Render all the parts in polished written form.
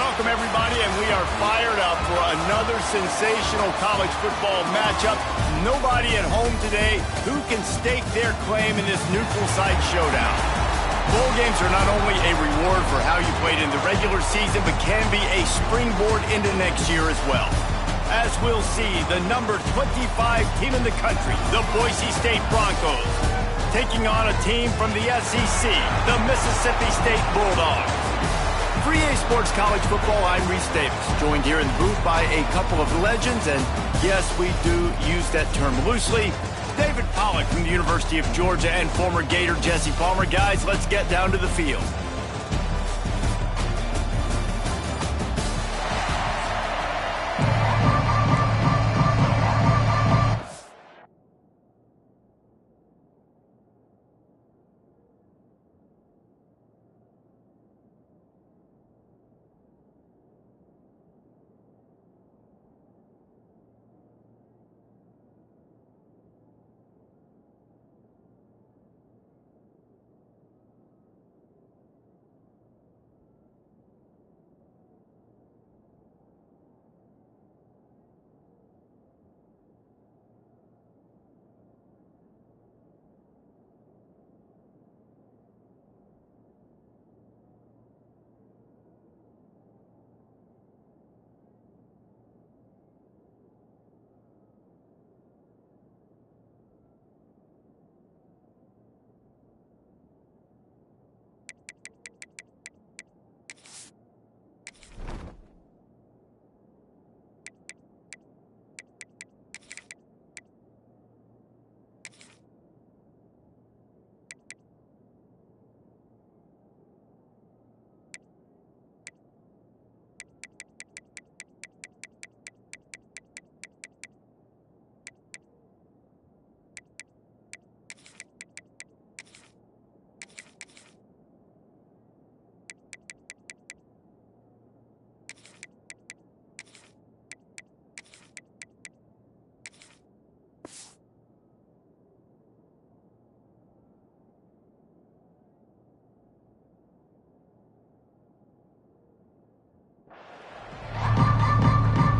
Welcome, everybody, and we are fired up for another sensational college football matchup. Nobody at home today who can stake their claim in this neutral site showdown. Bowl games are not only a reward for how you played in the regular season, but can be a springboard into next year as well. As we'll see, the number 25 team in the country, the Boise State Broncos, taking on a team from the SEC, the Mississippi State Bulldogs. For EA Sports College Football, I'm Reese Davis, joined here in the booth by a couple of legends, and yes, we do use that term loosely. David Pollack from the University of Georgia and former Gator Jesse Palmer. Guys, let's get down to the field.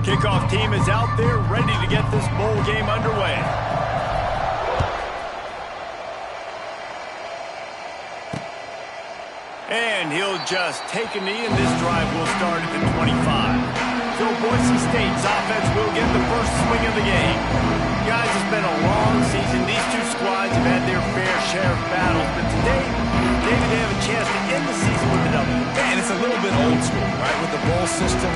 Kickoff team is out there ready to get this bowl game underway. And he'll just take a knee, and this drive will start at the 25. So Boise State's offense will get the first swing of the game. Guys, it's been a long season. These two squads have had their fair share of battles, but today, maybe they have a chance to end the season with a W. And it's a little bit old school, right? With the bowl system,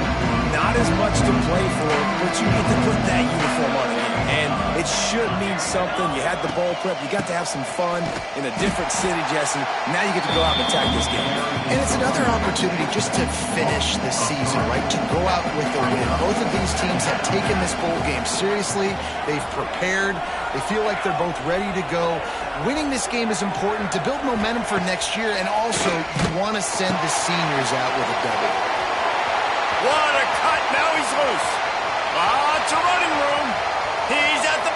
not as much to play for, but you get to put that uniform on again. And it should mean something. You had the bowl prep. You got to have some fun in a different city, Jesse. Now you get to go out and attack this game. And it's another opportunity just to finish the season, right? To go out with a win. Both of these teams have taken this bowl game seriously. They've prepared. They feel like they're both ready to go. Winning this game is important to build momentum for next year, and also you want to send the seniors out with a W. What a cut. Now he's loose. Lots of running room. He's at the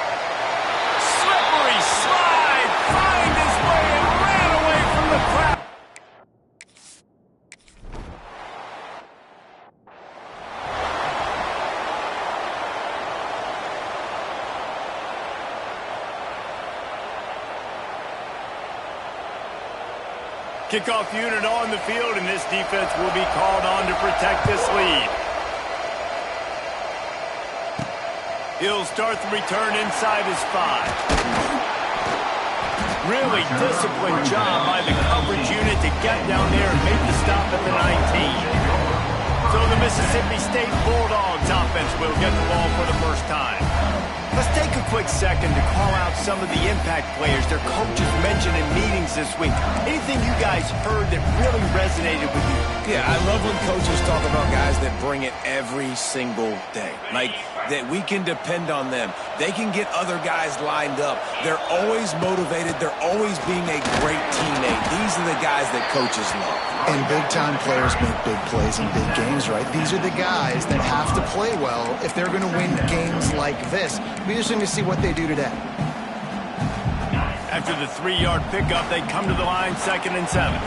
slippery slide. Find his way and ran away from the crowd. Kickoff unit on the field, and this defense will be called on to protect this lead. He'll start the return inside his 5. Really disciplined job by the coverage unit to get down there and make the stop at the 19. So the Mississippi State Bulldogs offense will get the ball for the first time. Let's take a quick second to call out some of the impact players their coaches mentioned in meetings this week. Anything you guys heard that really resonated with you? Yeah, I love when coaches talk about guys that bring it every single day. Like, that we can depend on them. They can get other guys lined up. They're always motivated. They're always being a great teammate. These are the guys that coaches love. And big-time players make big plays in big games, right? These are the guys that have to play well if they're going to win games like this. We just need to see what they do today. After the 3-yard pickup, they come to the line, 2nd and 7.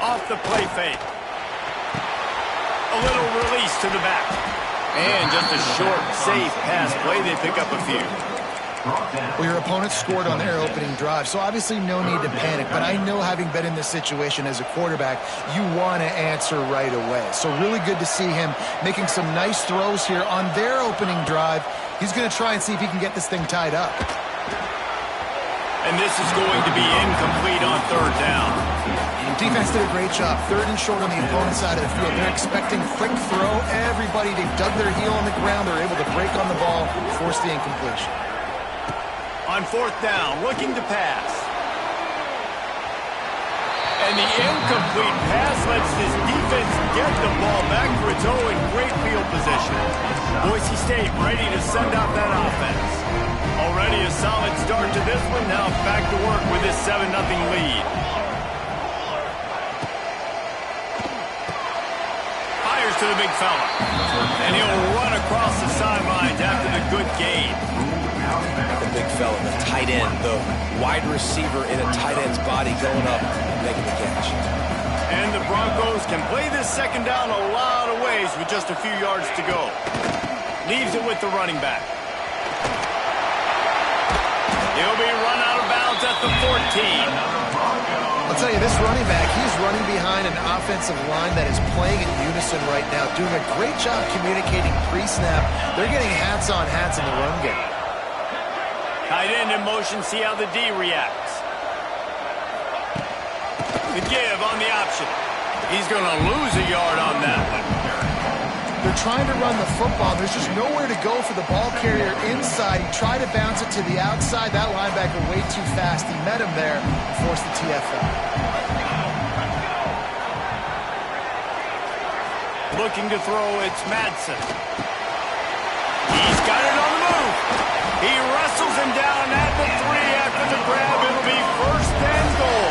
off the play fake. A little release to the back. And just a short, safe pass play. They pick up a few. Well, your opponent scored on their opening drive, so obviously no need to panic. But I know, having been in this situation as a quarterback, you want to answer right away. So really good to see him making some nice throws here on their opening drive. He's going to try and see if he can get this thing tied up. And this is going to be incomplete on third down. Defense did a great job. Third and short on the opponent's side of the field. They're expecting quick throw. Everybody, they've dug their heel on the ground. They're able to break on the ball, force the incompletion. On fourth down, looking to pass. And the incomplete pass lets this defense get the ball back for its own in great field position. Boise State ready to send out that offense. Already a solid start to this one. Now back to work with this 7-0 lead. Fires to the big fella. And he'll run across the sidelines after the good gain. The big fella, the tight end, the wide receiver in a tight end's body going up and making the catch. And the Broncos can play this second down a lot of ways with just a few yards to go. Leaves it with the running back. He'll be run out of bounds at the 14. I'll tell you, this running back, he's running behind an offensive line that is playing in unison right now, doing a great job communicating pre-snap. They're getting hats on hats in the run game. Tight end in motion, see how the D reacts. The give on the option. He's going to lose a yard on that one. They're trying to run the football. There's just nowhere to go for the ball carrier inside. He tried to bounce it to the outside. That linebacker way too fast. He met him there and forced the TFL. Looking to throw, it's Madsen. He's got it on the move. He wrestles him down at the 3 after the grab. It'll be first and goal.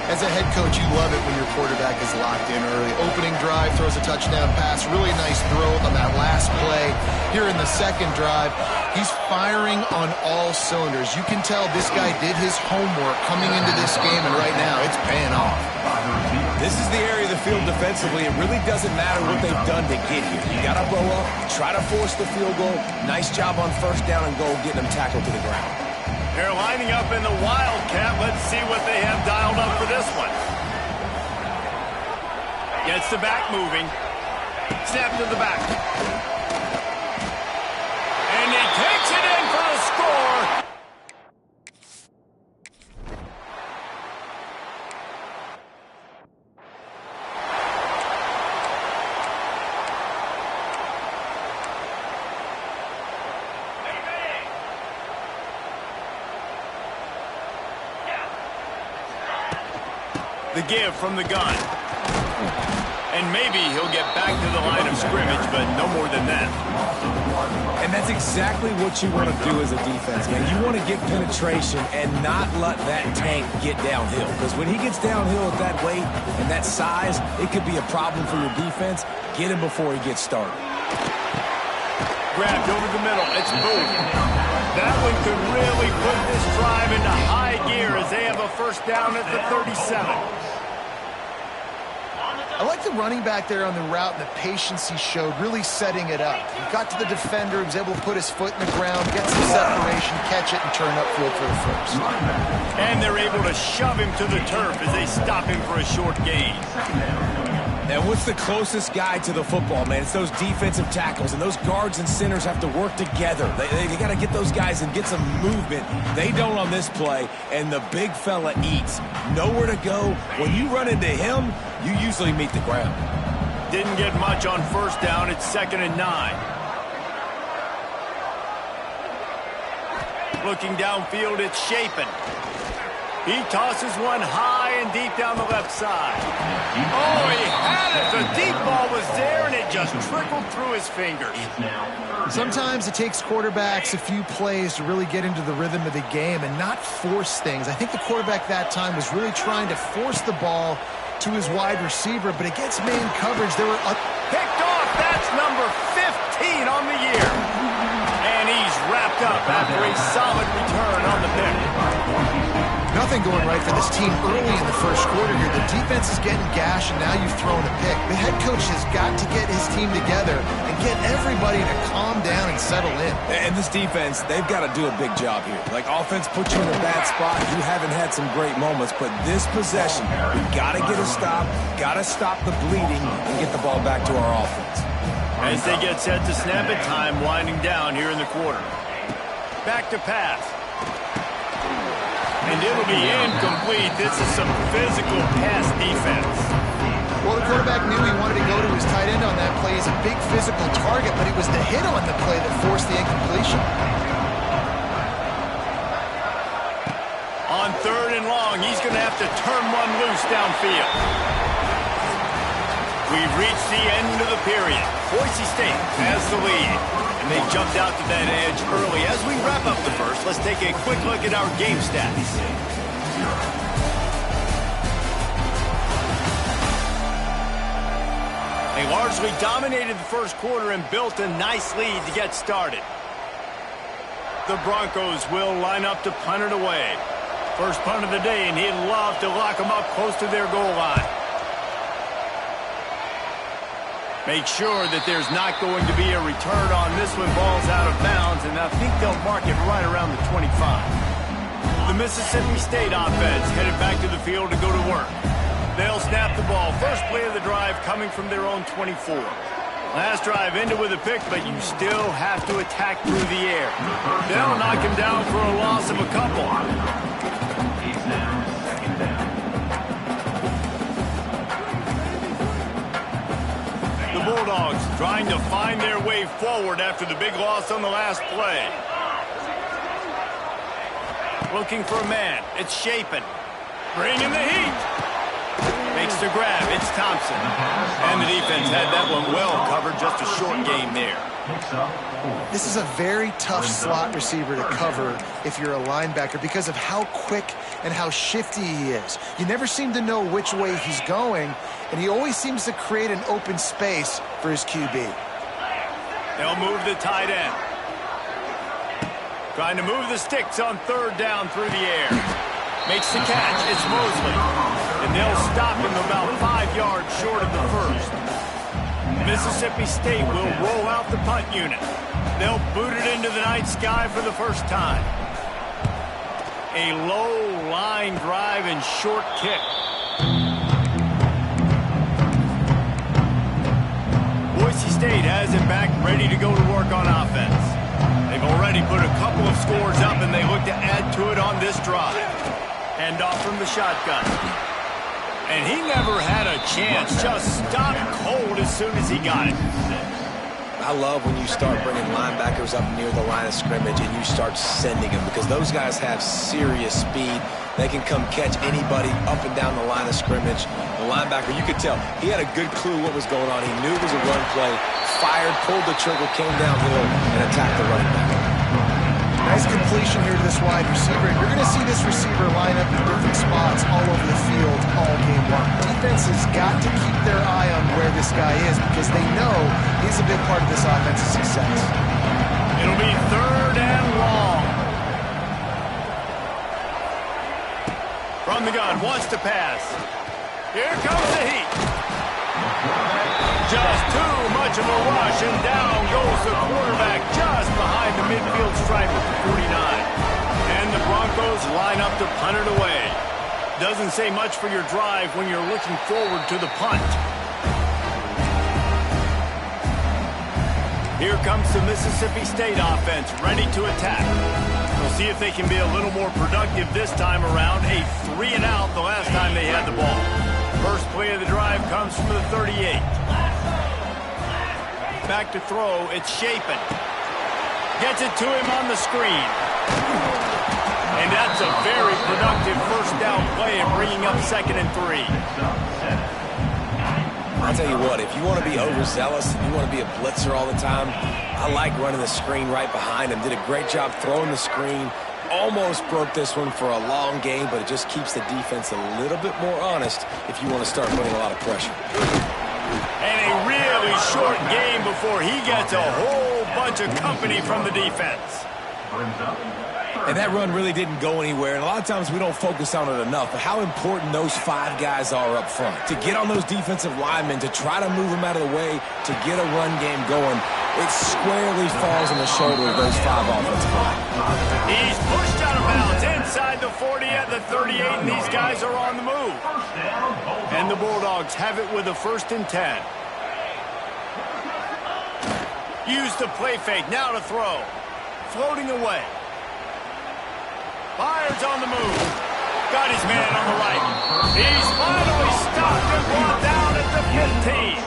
As a head coach, you love it when your quarterback is locked in early. Opening drive, throws a touchdown pass. Really nice throw on that last play. Here in the second drive, he's firing on all cylinders. You can tell this guy did his homework coming into this game, and right now it's paying off. This is the area of the field defensively. It really doesn't matter what they've done to get here. You got to blow up, try to force the field goal. Nice job on first down and goal, getting them tackled to the ground. They're lining up in the Wildcat. Let's see what they have dialed up for this one. Gets the back moving. Snap to the back. And he takes it in for the score. The give from the gun. And maybe he'll get back to the line of scrimmage, but no more than that. And that's exactly what you want to do as a defense, man. You want to get penetration and not let that tank get downhill. Because when he gets downhill at that weight and that size, it could be a problem for your defense. Get him before he gets started. Grabbed over the middle. It's Boone. That one could really put this drive into high gear as they have a first down at the 37. I like the running back there on the route and the patience he showed, really setting it up. He got to the defender, he was able to put his foot in the ground, get some separation, catch it, and turn upfield for the first. And they're able to shove him to the turf as they stop him for a short gain. And what's the closest guy to the football, man? It's those defensive tackles, and those guards and centers have to work together. They got to get those guys and get some movement. They don't on this play, and the big fella eats. Nowhere to go. When you run into him, you usually meet the ground. Didn't get much on first down. It's 2nd and 9. Looking downfield, it's Shapen. He tosses one high and deep down the left side. Oh, he had it. The deep ball was there, and it just trickled through his fingers. Sometimes it takes quarterbacks a few plays to really get into the rhythm of the game and not force things. I think the quarterback that time was really trying to force the ball to his wide receiver, but against man coverage, they were picked off. That's number 15 on the year. And he's wrapped up after a solid return on the pick. nothing going right for this team early in the first quarter here. The defense is getting gashed, and now you've thrown a pick. The head coach has got to get his team together and get everybody to calm down and settle in. And this defense, they've got to do a big job here. Like, offense puts you in a bad spot. You haven't had some great moments, but this possession, we got to get a stop, got to stop the bleeding, and get the ball back to our offense. As they get set to snap it, time winding down here in the quarter. Back to pass. And it'll be incomplete. This is some physical pass defense. Well, the quarterback knew he wanted to go to his tight end on that play. He's a big physical target, but it was the hit on the play that forced the incompletion. On 3rd and long, he's going to have to turn one loose downfield. We've reached the end of the period. Boise State has the lead. And they jumped out to that edge early. As we wrap up the first, let's take a quick look at our game stats. They largely dominated the first quarter and built a nice lead to get started. The Broncos will line up to punt it away. First punt of the day, and he'd love to lock them up close to their goal line. Make sure that there's not going to be a return on this when ball's out of bounds, and I think they'll mark it right around the 25. The Mississippi State offense headed back to the field to go to work. They'll snap the ball. First play of the drive coming from their own 24. Last drive ended with a pick, but you still have to attack through the air. They'll knock him down for a loss of a couple. Bulldogs trying to find their way forward after the big loss on the last play. Looking for a man. It's Shapen. Bringing the heat. Makes the grab. It's Thompson. And the defense had that one well covered. Just a short game there. This is a very tough slot receiver to cover if you're a linebacker because of how quick and how shifty he is. You never seem to know which way he's going, and he always seems to create an open space for his QB. They'll move the tight end. Trying to move the sticks on 3rd down through the air. Makes the catch. It's Mosley. And they'll stop him about 5 yards short of the first. Mississippi State will roll out the punt unit. They'll boot it into the night sky for the first time. A low line drive and short kick. Boise State has it back, ready to go to work on offense. They've already put a couple of scores up, and they look to add to it on this drive. Hand off from the shotgun. And he never had a chance. Just stopped cold as soon as he got it. I love when you start bringing linebackers up near the line of scrimmage and you start sending them, because those guys have serious speed. They can come catch anybody up and down the line of scrimmage. The linebacker, you could tell, he had a good clue what was going on. He knew it was a run play, fired, pulled the trigger, came downhill, and attacked the running back. Nice completion here to this wide receiver. And you're going to see this receiver line up in different spots all over the field all game long. Defense has got to keep their eye on where this guy is because they know he's a big part of this offense's success. It'll be 3rd and long. From the gun, wants to pass. Here comes the heat. Just too much of a rush, and down goes the quarterback just behind the midfield stripe at the 49. And the Broncos line up to punt it away. Doesn't say much for your drive when you're looking forward to the punt. Here comes the Mississippi State offense, ready to attack. We'll see if they can be a little more productive this time around. A 3-and-out the last time they had the ball. First play of the drive comes from the 38. Back to throw, it's Shapen. Gets it to him on the screen. And that's a very productive first down play and bringing up 2nd and 3. I'll tell you what, if you want to be overzealous and you want to be a blitzer all the time, I like running the screen right behind him. Did a great job throwing the screen. Almost broke this one for a long game, but it just keeps the defense a little bit more honest if you want to start putting a lot of pressure. And a really short game before he gets a whole bunch of company from the defense. And that run really didn't go anywhere, and a lot of times we don't focus on it enough, but how important those 5 guys are up front. To get on those defensive linemen, to try to move them out of the way, to get a run game going, it squarely falls on the shoulder of those 5 offensive linemen. He's pushed out of bounds inside the 40 at the 38, and these guys are on the move. And the Bulldogs have it with a 1st and 10. Use the play fake, now to throw. Floating away. Fires on the move. Got his man on the right. He's finally stopped and brought down at the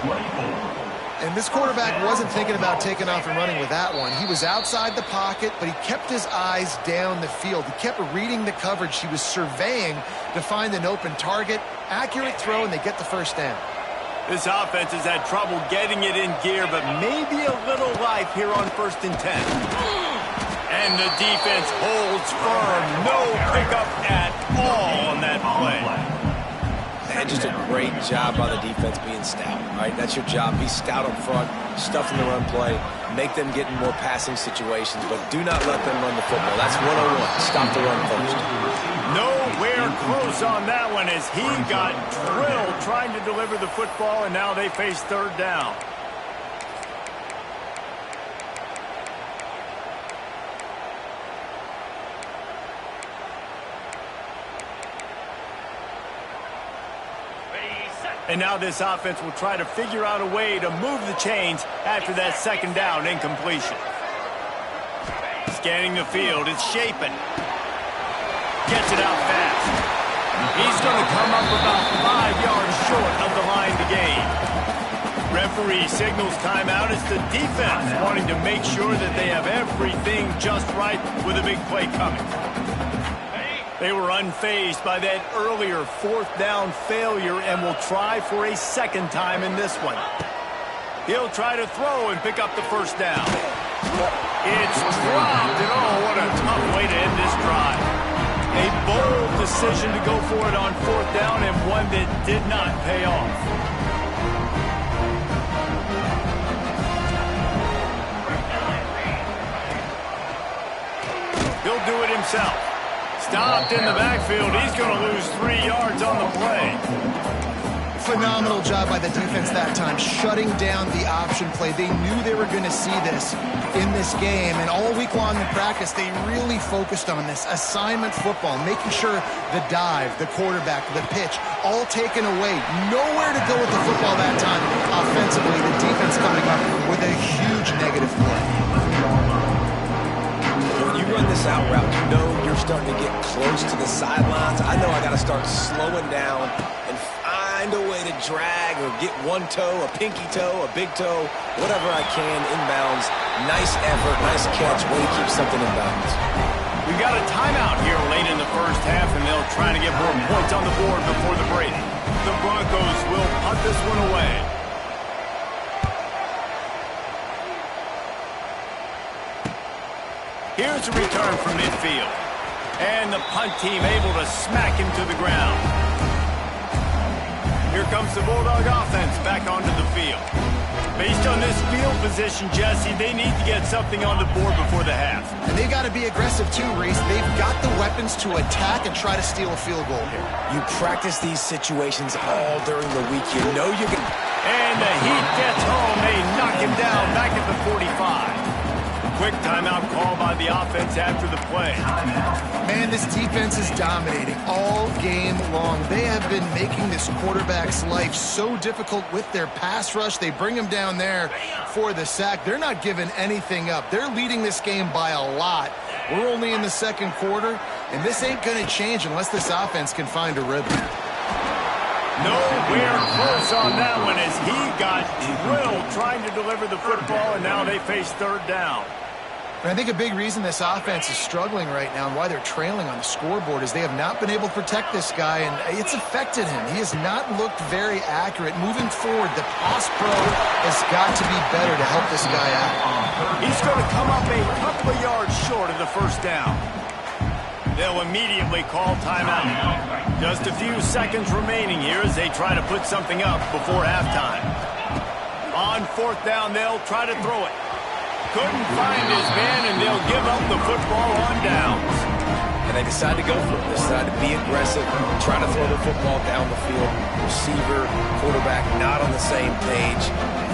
15. And this quarterback wasn't thinking about taking off and running with that one. He was outside the pocket, but he kept his eyes down the field. He kept reading the coverage. He was surveying to find an open target. Accurate throw, and they get the 1st down. This offense has had trouble getting it in gear, but maybe a little life here on 1st and 10. And the defense holds firm. No pickup at all on that play. Man, just a great job by the defense being stout. All right, that's your job. Be stout up front, stuff in the run play, make them get in more passing situations, but do not let them run the football. That's 101. Stop the run first. Nowhere close on that one as he got drilled trying to deliver the football, and now they face 3rd down. And now this offense will try to figure out a way to move the chains after that 2nd down incompletion. Scanning the field, it's Shapen. Gets it out fast. He's going to come up about 5 yards short of the line to gain. Referee signals timeout. It's the defense wanting to make sure that they have everything just right with a big play coming. They were unfazed by that earlier 4th down failure and will try for a 2nd time in this one. He'll try to throw and pick up the 1st down. It's dropped, and oh, what a tough way to end this drive. A bold decision to go for it on 4th down and one that did not pay off. He'll do it himself. Stopped in the backfield. He's going to lose 3 yards on the play. Phenomenal job by the defense that time, shutting down the option play. They knew they were going to see this in this game, and all week long in practice, they really focused on this assignment football, making sure the dive, the quarterback, the pitch, all taken away. Nowhere to go with the football that time. Offensively, the defense coming up with a huge negative play. Run this out route, you know you're starting to get close to the sidelines. I know I got to start slowing down and find a way to drag or get one toe, a pinky toe, a big toe, whatever I can inbounds. Nice effort, nice catch, way to keep something in bounds. We've got a timeout here late in the 1st half, and they'll try to get more points on the board before the break. The Broncos will punt this one away. Here's a return from midfield. And the punt team able to smack him to the ground. Here comes the Bulldog offense back onto the field. Based on this field position, Jesse, they need to get something on the board before the half. And they got to be aggressive too, Reese. They've got the weapons to attack and try to steal a field goal here. You practice these situations all during the week. You know you can. And the Heat gets home. They knock him down back at the 45. Quick timeout call by the offense after the play. Man, this defense is dominating all game long. They have been making this quarterback's life so difficult with their pass rush. They bring him down there for the sack. They're not giving anything up. They're leading this game by a lot. We're only in the 2nd quarter, and this ain't going to change unless this offense can find a rhythm. Nowhere close on that one as he got drilled trying to deliver the football, and now they face 3rd down. And I think a big reason this offense is struggling right now and why they're trailing on the scoreboard is they have not been able to protect this guy, and it's affected him. He has not looked very accurate. Moving forward, the pass pro has got to be better to help this guy out. He's going to come up a couple of yards short of the 1st down. They'll immediately call timeout. Just a few seconds remaining here as they try to put something up before halftime. On 4th down, they'll try to throw it. Couldn't find his man, and they'll give up the football on downs. they decide to go for it. They decide to be aggressive, try to throw the football down the field. Receiver, quarterback, not on the same page.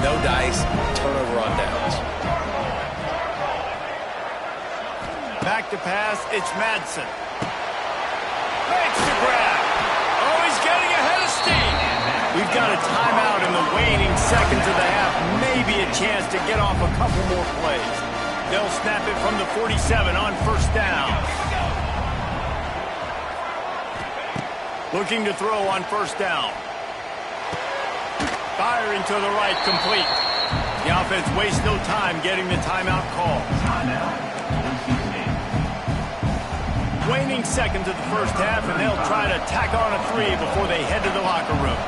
No dice, turnover on downs. Back to pass, it's Madsen. Makes the grab. Oh, he's getting ahead of steam. We've got a timeout in the waning seconds of the half. Maybe a chance to get off a couple more plays. They'll snap it from the 47 on first down. Looking to throw on first down. Firing to the right, complete. The offense wastes no time getting the timeout call. Waning seconds of the first half, and they'll try to tack on a 3 before they head to the locker room.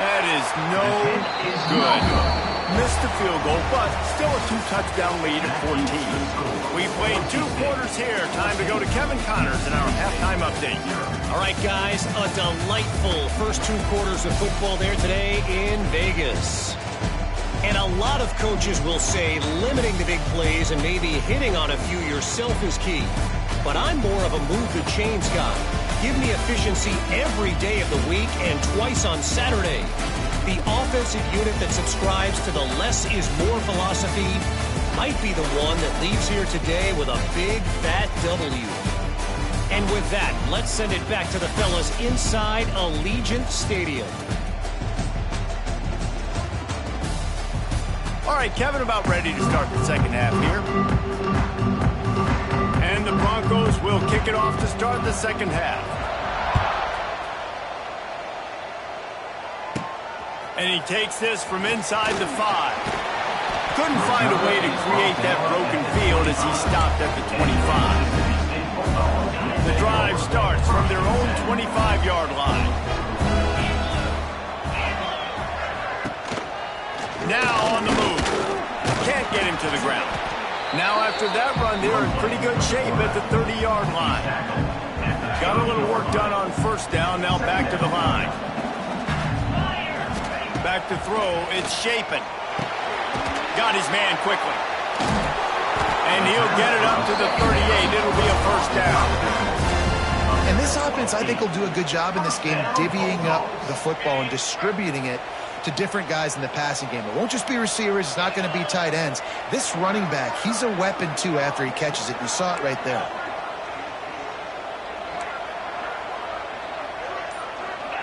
That is no good. Missed the field goal, but still a 2-touchdown lead at 14. We played 2 quarters here. Time to go to Kevin Connors in our halftime update. All right, guys, a delightful first 2 quarters of football there today in Vegas. And a lot of coaches will say limiting the big plays and maybe hitting on a few yourself is key. But I'm more of a move the chains guy. Give me efficiency every day of the week and twice on Saturday. The offensive unit that subscribes to the less is more philosophy might be the one that leaves here today with a big, fat W. And with that, let's send it back to the fellas inside Allegiant Stadium. All right, Kevin, about ready to start the second half here. And the Broncos will kick it off to start the second half. And he takes this from inside the 5. Couldn't find a way to create that broken field as he stopped at the 25. The drive starts from their own 25-yard line. Now on the move. Can't get him to the ground. Now after that run, they're in pretty good shape at the 30-yard line. Got a little work done on first down. Now back to the line. Back to throw. It's Chapin. Got his man quickly. And he'll get it up to the 38. It'll be a first down. And this offense, I think, will do a good job in this game divvying up the football and distributing it to different guys in the passing game. It won't just be receivers. It's not going to be tight ends. This running back, he's a weapon, too, after he catches it. You saw it right there.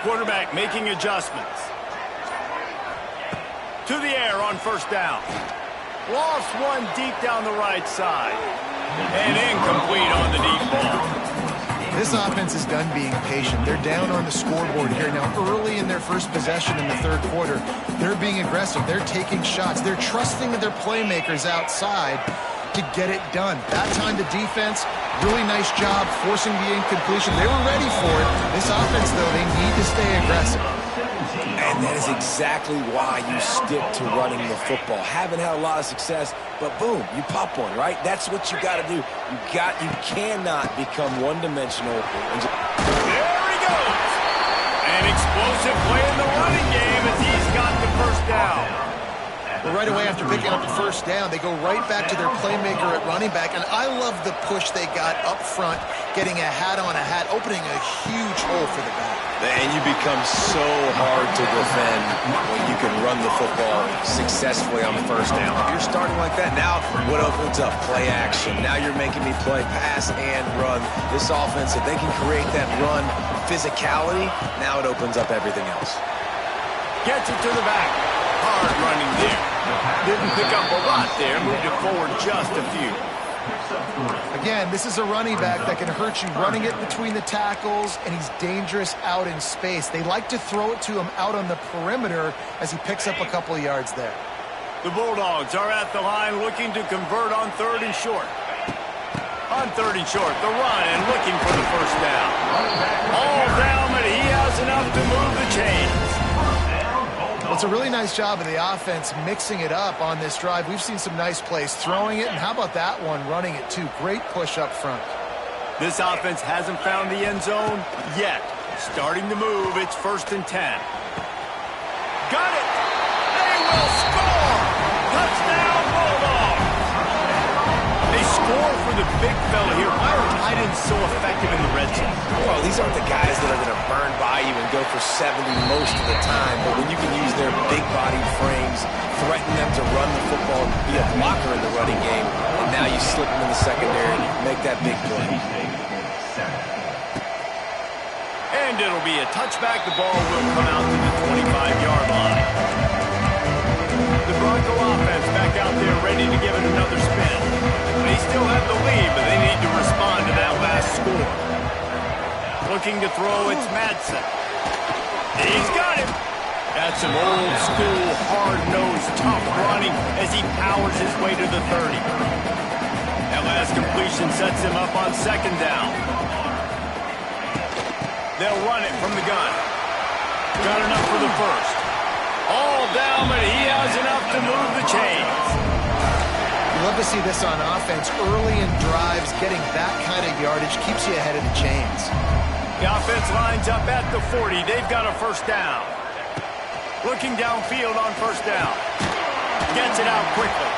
Quarterback making adjustments. To the air on first down. Lost one deep down the right side. And incomplete on the deep ball. This offense is done being patient. They're down on the scoreboard here now. Early in their first possession in the third quarter, they're being aggressive. They're taking shots. They're trusting their playmakers outside to get it done. That time the defense, really nice job forcing the incompletion. They were ready for it. This offense, though, they need to stay aggressive. And that is exactly why you stick to running the football. Haven't had a lot of success, but boom, you pop one, right? That's what you got to do. You cannot become one-dimensional. There he goes. An explosive play in the running game as he's got the first down. Well, right away after picking up the first down, they go right back to their playmaker at running back. And I love the push they got up front, getting a hat on a hat, opening a huge hole for the back. And you become so hard to defend when you can run the football successfully on the first down. If you're starting like that, now what opens up? Play action. Now you're making me play pass and run. This offense, if they can create that run physicality, now it opens up everything else. Gets it to the back. Hard running there. Didn't pick up a lot there. Moved it forward just a few. Again, this is a running back that can hurt you running it between the tackles, and he's dangerous out in space. They like to throw it to him out on the perimeter as he picks up a couple of yards there. The Bulldogs are at the line looking to convert on third and short. On third and short, the run and looking for the first down. All down, but he has enough to move the chains. Well, it's a really nice job of the offense mixing it up on this drive. We've seen some nice plays throwing it, and how about that one running it too? Great push up front. This offense hasn't found the end zone yet. Starting to move, it's 1st and 10. Got it! They will score! Touchdown Bulldogs! They score for the big fella here. Why are tight ends so effective in the red zone? Well, these aren't the guys that are going to burn by you and go for 70 most of the time, but when you can use their big-bodied frames, threaten them to run the football and be a blocker in the running game, and now you slip them in the secondary and make that big play. And it'll be a touchback. The ball will come out to the 25-yard line. The Bronco offense back out there ready to give it another spin. They still have the lead, but they need to respond to that last score. Looking to throw, it's Madsen. He's got him. That's some old-school, hard-nosed, tough running as he powers his way to the 30. That last completion sets him up on second down. They'll run it from the gun. Got enough for the first. All down, but he has enough to move the chains. You love to see this on offense. Early in drives, getting that kind of yardage keeps you ahead of the chains. The offense lines up at the 40. They've got a first down. Looking downfield on first down. Gets it out quickly.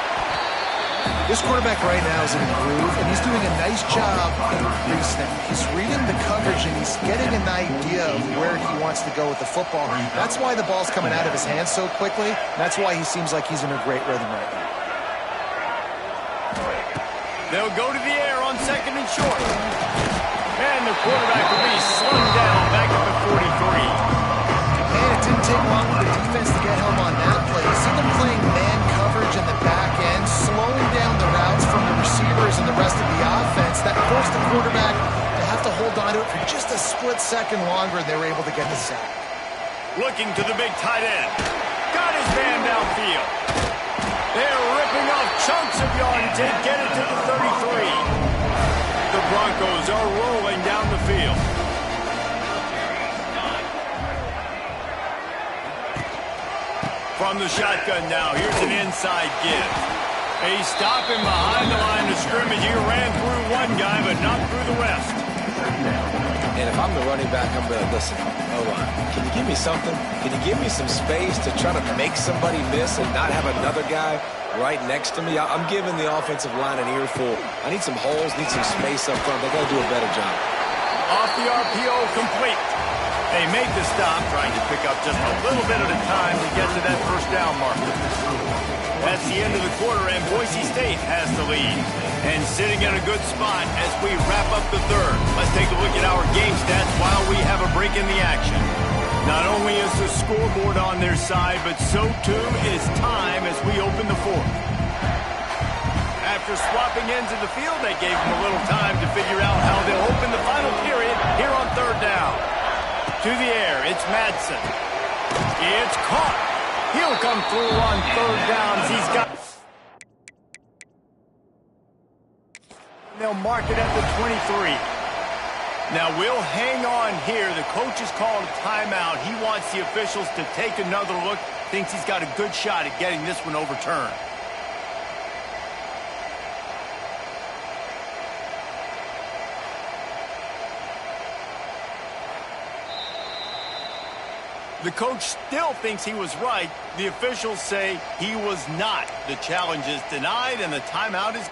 This quarterback right now is in a groove, and he's doing a nice job increasing. He's reading the coverage, and he's getting an idea of where he wants to go with the football. That's why the ball's coming out of his hands so quickly. That's why he seems like he's in a great rhythm right now. They'll go to the air on second and short. And the quarterback will be slung down back at the 43. And it didn't take long for the defense to get home on that play. You see them playing man coverage in the back end, slowing down the routes from the receivers and the rest of the offense. That forced the quarterback to have to hold on to it for just a split second longer, and they were able to get the sack. Looking to the big tight end. Got his man downfield. They're ripping off chunks of yardage and get it to the 33. The Broncos are rolling down the field. From the shotgun now, here's an inside give. He's stopping behind the line of scrimmage. He ran through one guy, but not through the rest. And if I'm the running back, I'm going to listen. O-line, can you give me something? Can you give me some space to try to make somebody miss and not have another guy right next to me? I'm giving the offensive line an earful. I need some holes, need some space up front. They got to do a better job. Off the RPO, complete. They make the stop, trying to pick up just a little bit at a time to get to that first down marker. That's the end of the quarter, and Boise State has the lead. And sitting in a good spot as we wrap up the third. Let's take a look at our game stats while we have a break in the action. Not only is the scoreboard on their side, but so too is time as we open the fourth. After swapping ends of the field, they gave them a little time to figure out how they'll open the final period here on third down. To the air, it's Madsen. It's caught. He'll come through on third downs. He's got... They'll mark it at the 23. Now, we'll hang on here. The coach has called a timeout. He wants the officials to take another look. Thinks he's got a good shot at getting this one overturned. The coach still thinks he was right. The officials say he was not. The challenge is denied, and the timeout is...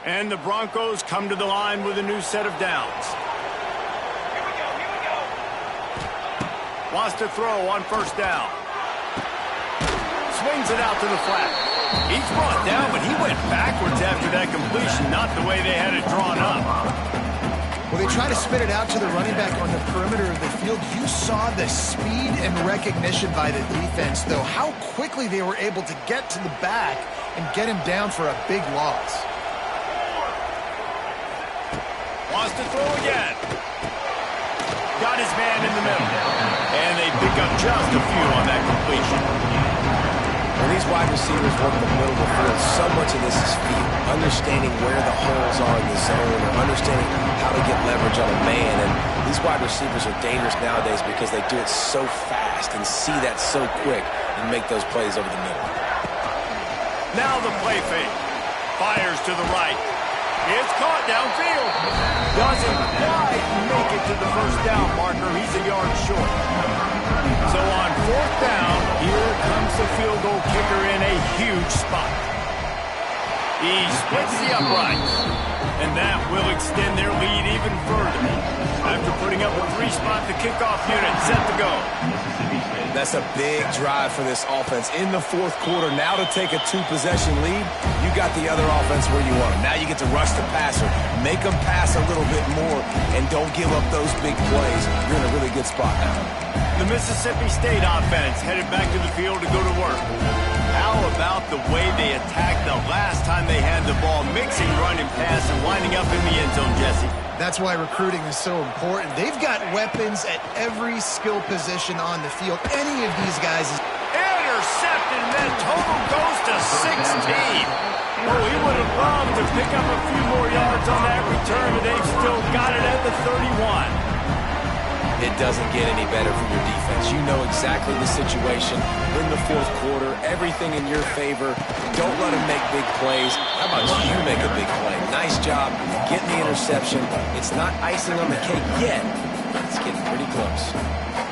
And the Broncos come to the line with a new set of downs. Here we go. Wants to throw on first down. Swings it out to the flat. He's brought down, but he went backwards after that completion, not the way they had it drawn up. Well, they try to spit it out to the running back on the perimeter of the field. You saw the speed and recognition by the defense, though, how quickly they were able to get to the back and get him down for a big loss. Wants to throw again. Got his man in the middle. And they pick up just a few on that completion. When these wide receivers work the middle of the field, so much of this is feel, understanding where the holes are in the zone, or understanding how to get leverage on a man. And these wide receivers are dangerous nowadays because they do it so fast and see that so quick and make those plays over the middle. Now the play fake. Fires to the right. It's caught downfield. Doesn't quite make it to the first down marker. He's a yard short. So on fourth down, here comes the field goal kicker in a huge spot. He splits the uprights, and that will extend their lead even further. After putting up a three-spot, the kickoff unit set to go. That's a big drive for this offense in the fourth quarter. Now to take a two-possession lead, you got the other offense where you want them. Now you get to rush the passer, make them pass a little bit more, and don't give up those big plays. You're in a really good spot now. The Mississippi State offense headed back to the field to go to work. How about the way they attacked the last time they had the ball, mixing run and pass and lining up in the end zone, Jesse? That's why recruiting is so important. They've got weapons at every skill position on the field. Any of these guys is intercepted, and that total goes to 16. Oh, he would have loved to pick up a few more yards on that return, but they've still got it at the 31. It doesn't get any better for your defense. You know exactly the situation in the fourth quarter, everything in your favor. Don't let them make big plays. How about you make a big play? Nice job getting the interception. It's not icing on the cake yet. It's getting pretty close.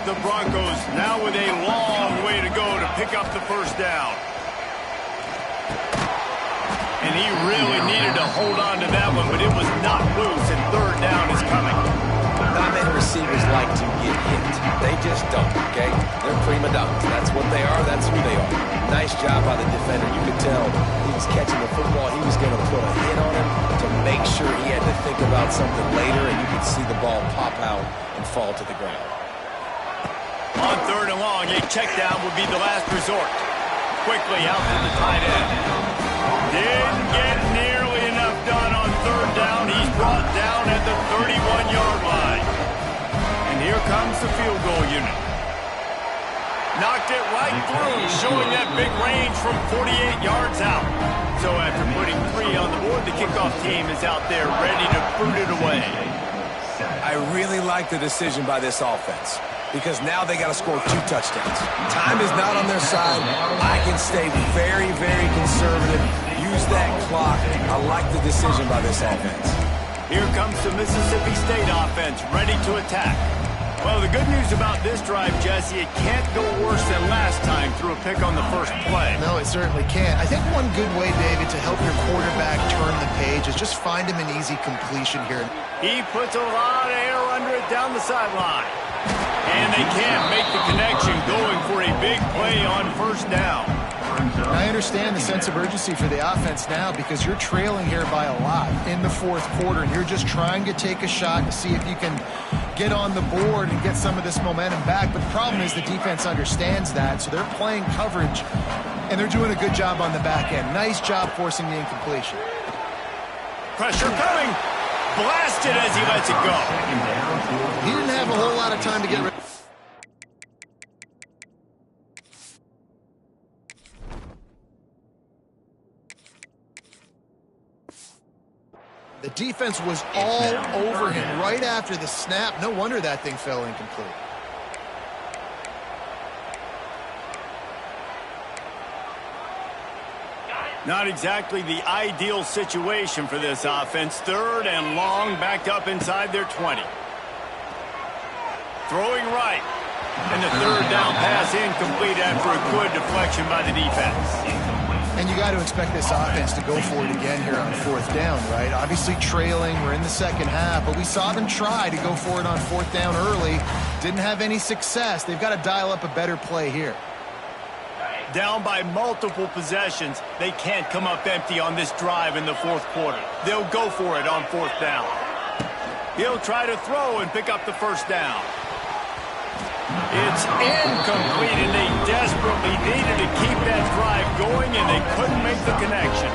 The Broncos now with a long way to go to pick up the first down. And he really needed to hold on to that one, but it was not loose, and third down is coming. Not many receivers like to get hit. They just don't, okay? They're prima donnas. That's what they are. That's who they are. Nice job by the defender. You could tell he was catching the football. He was going to put a hit on him to make sure he had to think about something later, and you could see the ball pop out and fall to the ground. On third and long, a check down would be the last resort. Quickly out to the tight end. Didn't get nearly enough done on third down. He's brought down at the 31-yard line. And here comes the field goal unit. Knocked it right through, showing that big range from 48 yards out. So after putting 3 on the board, the kickoff team is out there ready to boot it away. I really like the decision by this offense, because now they got to score 2 touchdowns. Time is not on their side. I can stay very, very conservative. Use that clock. I like the decision by this offense. Here comes the Mississippi State offense, ready to attack. Well, the good news about this drive, Jesse, it can't go worse than last time through a pick on the first play. No, it certainly can't. I think one good way, David, to help your quarterback turn the page is just find him an easy completion here. He puts a lot of air under it down the sideline. And they can't make the connection, going for a big play on first down. I understand the sense of urgency for the offense now because you're trailing here by a lot in the fourth quarter, and you're just trying to take a shot to see if you can get on the board and get some of this momentum back. But the problem is the defense understands that, so they're playing coverage, and they're doing a good job on the back end. Nice job forcing the incompletion. Pressure coming. Blasted as he lets it go. He didn't have a whole lot of time to get rid. The defense was all over him right after the snap. No wonder that thing fell incomplete. Not exactly the ideal situation for this offense. Third and long, backed up inside their 20. Throwing right. And the third down pass incomplete after a good deflection by the defense. And you got to expect this offense to go for it again here on fourth down, right? Obviously trailing, we're in the second half, but we saw them try to go for it on fourth down early. Didn't have any success. They've got to dial up a better play here. Down by multiple possessions, they can't come up empty on this drive in the fourth quarter. They'll go for it on fourth down. He'll try to throw and pick up the first down. It's incomplete, and they desperately needed to keep that drive going, and they couldn't make the connection.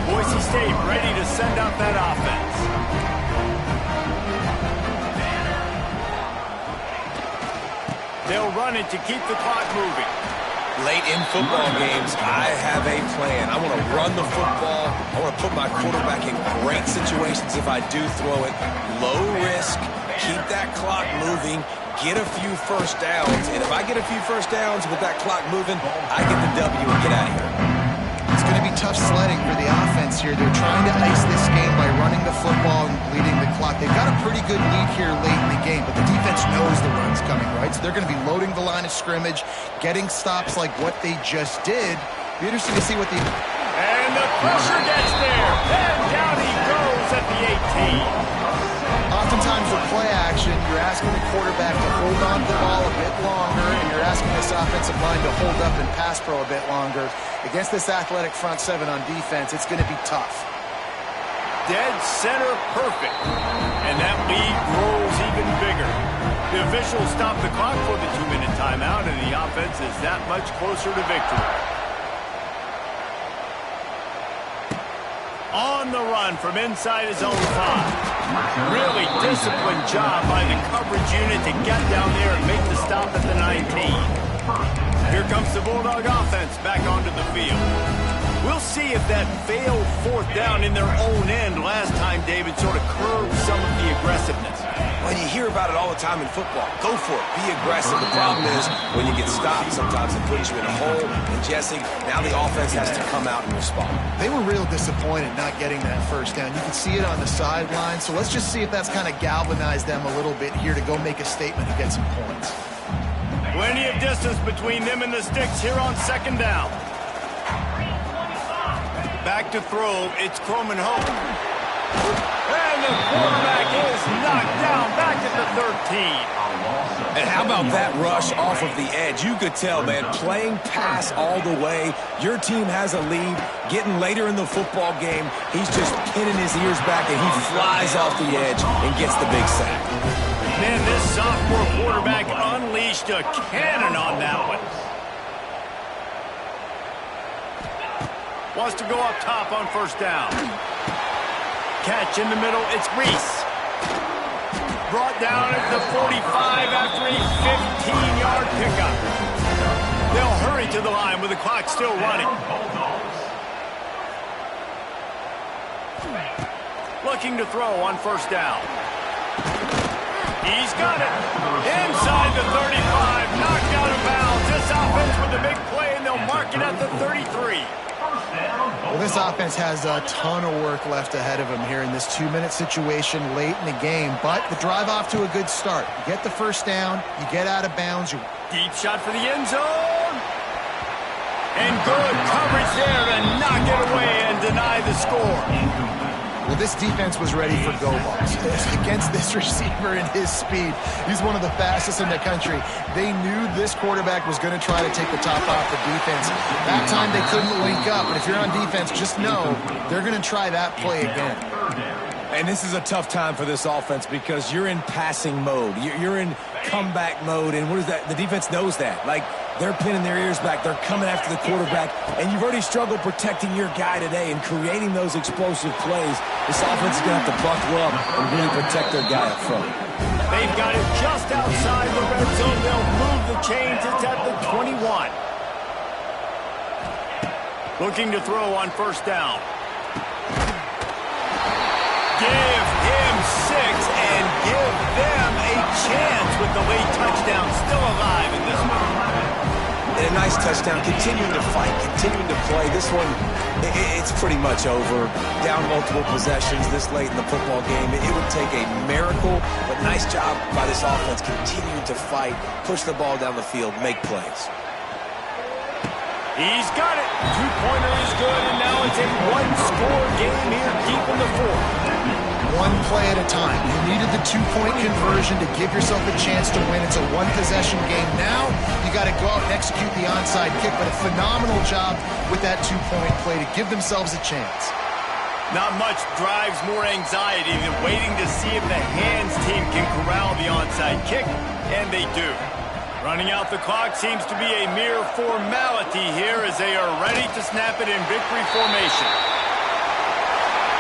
Boise State ready to send out that offense. They'll run it to keep the clock moving. Late in football games, I have a plan. I want to run the football. I want to put my quarterback in great situations if I do throw it. Low risk, keep that clock moving, get a few first downs. And if I get a few first downs with that clock moving, I get the W and get out of here. It's going to be tough sledding for the offense here. They're trying to ice this game by running the football and bleeding the clock. They've got a pretty good lead here late in the game, but the defense knows the run's coming, right? So they're going to be loading the line of scrimmage, getting stops like what they just did. Be interesting to see what the... And the pressure gets there. And down he goes at the 18. Oftentimes with play action, you're asking the quarterback to hold on to the ball a bit longer, and you're asking this offensive line to hold up and pass pro a bit longer. Against this athletic front seven on defense, it's going to be tough. Dead center perfect. And that lead grows even bigger. The officials stop the clock for the 2-minute timeout, and the offense is that much closer to victory. On the run from inside his own 5. Really disciplined job by the coverage unit to get down there and make the stop at the 19. Here comes the Bulldog offense back onto the field. We'll see if that failed fourth down in their own end last time, David, sort of curbed some of the aggressiveness. When you hear about it all the time in football, go for it. Be aggressive. The problem is when you get stopped, sometimes it puts you in a hole. And, Jesse, now the offense has to come out and respond. They were real disappointed not getting that first down. You can see it on the sideline. So let's just see if that's kind of galvanized them a little bit here to go make a statement and get some points. Plenty of distance between them and the sticks here on second down. Back to throw, it's Croman home. And the quarterback is knocked down back at the 13. And how about that rush off of the edge? You could tell, man, playing pass all the way. Your team has a lead. Getting later in the football game, he's just pinning his ears back, and he flies off the edge and gets the big sack. Man, this sophomore quarterback unleashed a cannon on that one. Wants to go up top on first down. Catch in the middle, it's Reese. Brought down at the 45 after a 15-yard pickup. They'll hurry to the line with the clock still running. Looking to throw on first down. He's got it. Inside the 35, knocked out of bounds. This offense with a big play, and they'll mark it at the 33. Well, this offense has a ton of work left ahead of them here in this 2-minute situation late in the game, but the drive off to a good start. You get the first down, you get out of bounds. Deep shot for the end zone. And good coverage there to knock it away and deny the score. Well, this defense was ready for go balls. Against this receiver and his speed, he's one of the fastest in the country. They knew this quarterback was going to try to take the top off the defense. That time they couldn't link up, but if you're on defense, just know they're going to try that play again. And this is a tough time for this offense because you're in passing mode. You're in comeback mode, and what is that? The defense knows that. Like, they're pinning their ears back. They're coming after the quarterback, and you've already struggled protecting your guy today and creating those explosive plays. This offense is going to have to buckle up and really protect their guy up front. They've got it just outside the red zone. They'll move the chains. It's at the 21. Looking to throw on first down. Give him 6 and give them a chance with the late touchdown still alive in this one. And a nice touchdown, continuing to fight, continuing to play. This one, it's pretty much over. Down multiple possessions this late in the football game. It would take a miracle, but nice job by this offense continuing to fight, push the ball down the field, make plays. He's got it. Two-pointer is good, and now it's a one-score game here deep in the fourth. One play at a time. You needed the 2-point conversion to give yourself a chance to win. It's a one-possession game. Now you got to go out and execute the onside kick, but a phenomenal job with that 2-point play to give themselves a chance. Not much drives more anxiety than waiting to see if the hands team can corral the onside kick, and they do. Running out the clock seems to be a mere formality here as they are ready to snap it in victory formation.